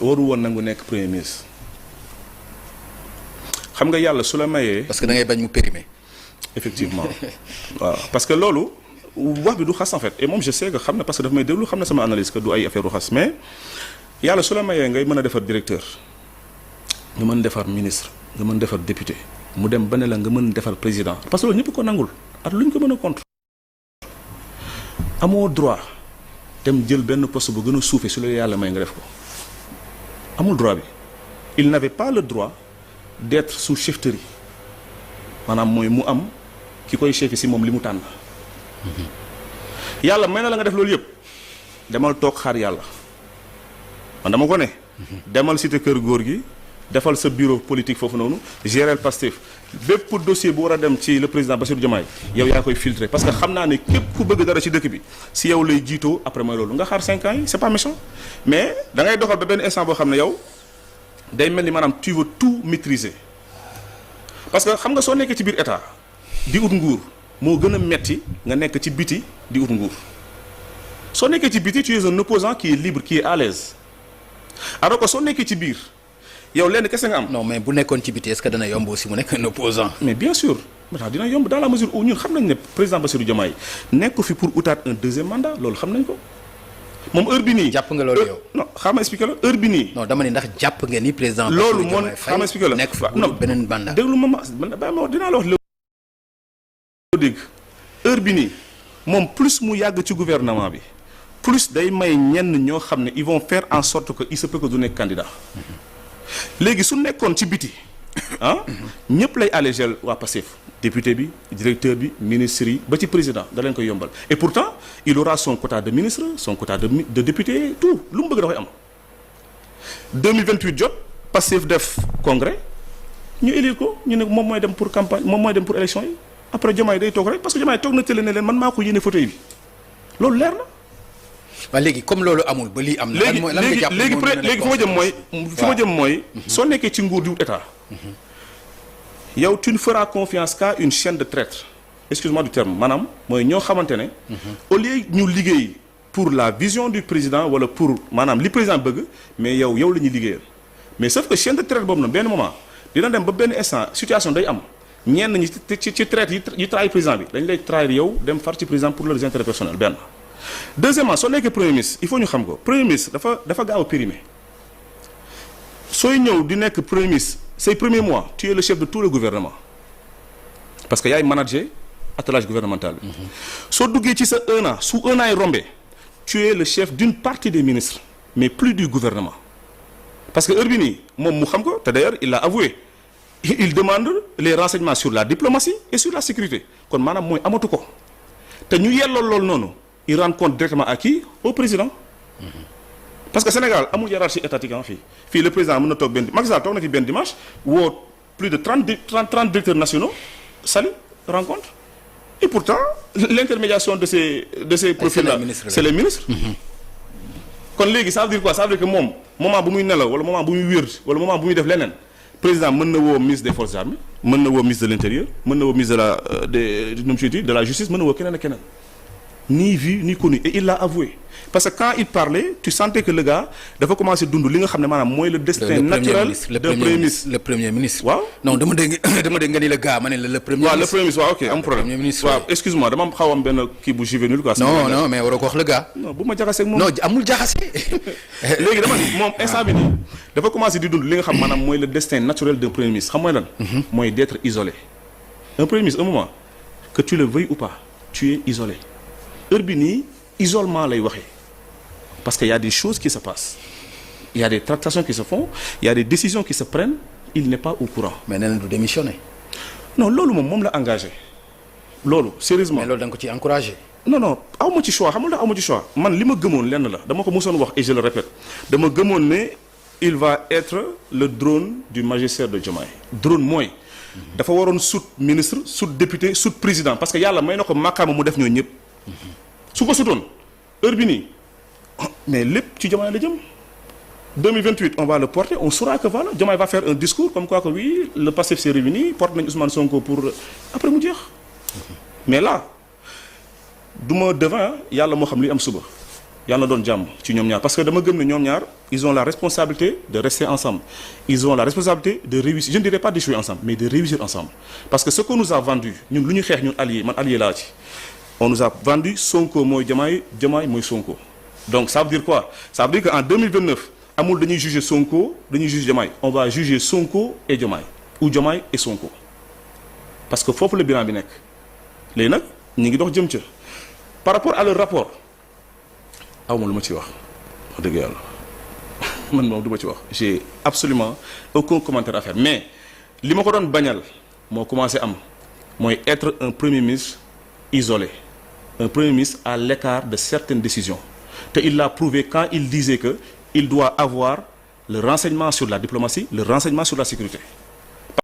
waru woon nangu nekk premier ministre xam nga yàlla su la mayee. parce que da ngay bañ mu périmer. effectivement waaw parce que loolu wax bi du xas en fait et moom je sais que xam na parce que daf may déglu xam na sama analyse que du ay affaire u xas mais yàlla su la mayee ngay mën a defar directeur nga mën defar ministre nga mën defar député mu dem ba ne la nga mën defar président parce que loolu ñëpp ko nangul at lu ñu ko mën a contre amoo droit dem jël benn poste bu gën a suufee su la yàlla may nga def ko amul droit bi il n'avait pas le droit d'être sous chefferie maanaam mooy mu am ki koy chef si moom li mu tànn yàlla may na la nga def loolu yëpp demal toog xaar yàlla man dama ko ne demal cité kër góor gi defal sa bureau politique foofu noonu gérer Pastef bépp dossier bu war a dem ci le président Bassirou Diomaye yow yaa koy filtrer parce que xam naa ne képp ku bëgg dara ci dëkk bi si yow lay jiitoo après mooy loolu nga xaar 5 ans yi c'est pas méchant mais da ngay doxal ba benn instant boo xam ne yow day mel ni maanaam tu veux tout maîtriser parce que xam nga soo nekkee ci biir état di ut nguur moo gën a metti nga nekk ci biti di ut nguur soo nekkee ci biti tu es un opposant qui est libre qui est à l'aise alors que soo nekkee ci biir yow lenn kese nga am. non mais bu nekkoon ci biti est-ce que dana yomb aussi mu nekk un opposant. mais bien sûr maintenant dina yomb dans la mesure où ñun xam nañ ne président Bassirou Diomaye nekk fi pour utaat un deuxième mandat loolu xam nañ ko moom heure bi nii. jàpp nga loolu yow. non xaaral ma expliquer la heure bi nii. non dama ne ndax jàpp nga ni président. loolu moom xaaral ma expliquer la nekk fa beneen mandat. déglu ma dinaa la wax loo dégg heure bi nii moom plus mu yàgg ci gouvernement bi plus day may ñenn ñoo xam ne ils vont faire en sorte que il se peut que du nekk candidat léegi su nekkoon ci biti ah ñëpp lay allégel waa Pastef député bi directeur bi ministre yi ba ci président da leen koy yombal et pourtant il aura son quota de ministre son quota de député tout lu mu bëgg da koy am 2028 jot Pastef def congrès ñu élire ko ñu ne moom mooy dem pour campagne moom mooy dem pour élection yi après Diomaye day toog rek parce que Diomaye toog na télé ne leen man maa ko yéene fauteuil bi loolu leer na. waaw léegi comme loolu amul ba lii am na. léegi fi ma jëm mooy soo nekkee ci nguur di wut état yow tu ne feras confiance qu'à une chaîne de traître excuse-moi du terme maanaam mooy ñoo xamante ne au lieu ñu liggéey pour la vision du président wala pour maanaam li président bëgg mais yow la ñuy liggéeyal mais sauf que chaîne de traître boobu na benn moment dina dem ba benn instant situation day am ñenn ñi ci traître yi trahir président bi dañ lay trahir yow dem far ci président pour leurs intérêts personnels benn deuxièmement soo nekkee premier ministre il faut ñu xam ko premier ministre dafa gaaw a périmé sooy ñëw di nekk premier ministre say premiers mois tu es le chef de tout le gouvernement parce que yaay manager attelage gouvernemental bi soo duggee ci sa 1 an su 1 an yi rombé tu es le chef d'une partie des ministres mais plus du gouvernement parce que heure bi nii moom mu xam ko te d'ailleurs il l'a avoué il demande les renseignements sur la diplomatie et sur la sécurité kon maanaam mooy amatu ko te ñu yelloo loolu noonu il rend compte directement à qui au président parce que Sénégal amul hiérarchie étatique fii le président mën na toog benn Macky Sall toog na fi benn dimanche woo plus de 30 directeurs nationaux salut rencontre et pourtant l'intermédiation de ces profils là c'est les ministres kon léegi ça veut dire quoi ça veut dire que moom moment bu muy nelaw wala moment bu muy wér wala moment bu muy def leneen président mën na woo ministre des forces armées mën na woo ministre de l'intérieur mën na woo ministre de la justice mën na woo keneen ak keneen ni vu ni connu et il l'a avoué parce que quand il parlait tu sentais que le gars dafa commencer dund li nga xam ne maanaam mooy le destin naturel d'un premier ministre le premier ministre waaw non dama dégg nga ni le gars ma ne le premier ministre waaw le premier ministre waaw ok am problème premier ministre waaw excuse-moi dama xaw am benn kii bu juvénile quoi non mais waroo ko wax le gars non bu ma jaxasee ak moom non amul jaxase léegi dama ni moom instant bi nii dafa commencer di dund li nga xam maanaam mooy le destin naturel d'un premier ministre xam mooy lan mooy d'être isolé un premier ministre un moment que tu le veuilles ou pas tu es isolé heure bi nii isolement lay waxee parce que y a des choses qui se passent il y a des tractations qui se font il y a des décisions qui se prennent il n'est pas au courant. mais nee na du démissionner. non loolu moom la engagé loolu sérieusement. mais loolu da nga ko ci encouragé. non aw ma ci choix xam nga aw ma ci choix man li ma gëmoon lenn la dama ko mosoon wax et je le répète dama gëmoon ne il va être le drone du magistère de Diomaye drone mooy. dafa waroon sut ministre sut député sut président parce que yàlla may na ko màkkaama mu def ñoo ñëpp. su ko sutoon heure bi nii mais lépp ci Diomaye la jëm 2028 on va le porter on saura que voilà Diomaye va faire un discours comme quoi que oui le Pastef s'est réuni porte nañu Ousmane Sonko pour après mu jeex mais là du ma devant yàlla moo xam li am suba yàlla na doon jàmm ci ñoom ñaar parce que dama gëm ne ñoom ñaar ils ont la responsabilité de rester ensemble ils ont la responsabilité de réussir je ne dirais pas d'échouer ensemble mais de réussir ensemble parce que ce qu'on nous a vendu ñun lu ñu xeex ñun allié man allié laa ci on nous a vendu Sonko mooy Diomaye Diomaye mooy Sonko donc ça veut dire quoi ça veut dire que en 2029 amul dañuy juger Sonko dañuy juger Diomaye on va juger Sonko et Diomaye ou Diomaye et Sonko parce que foofu la bilan bi nekk léegi nag ñu ngi dox jëm ca par rapport à leur rapport awma lu ma ci wax dëgg yàlla man moom du ma ci wax j'ai absolument aucun commentaire à faire mais li ma ko doon bañal moo commencé am mooy être un premier ministre isolé un premier ministre à l'écart de certaines décisions te il l'a prouvé quand il disait que il doit avoir le renseignement sur la diplomatie le renseignement sur la sécurité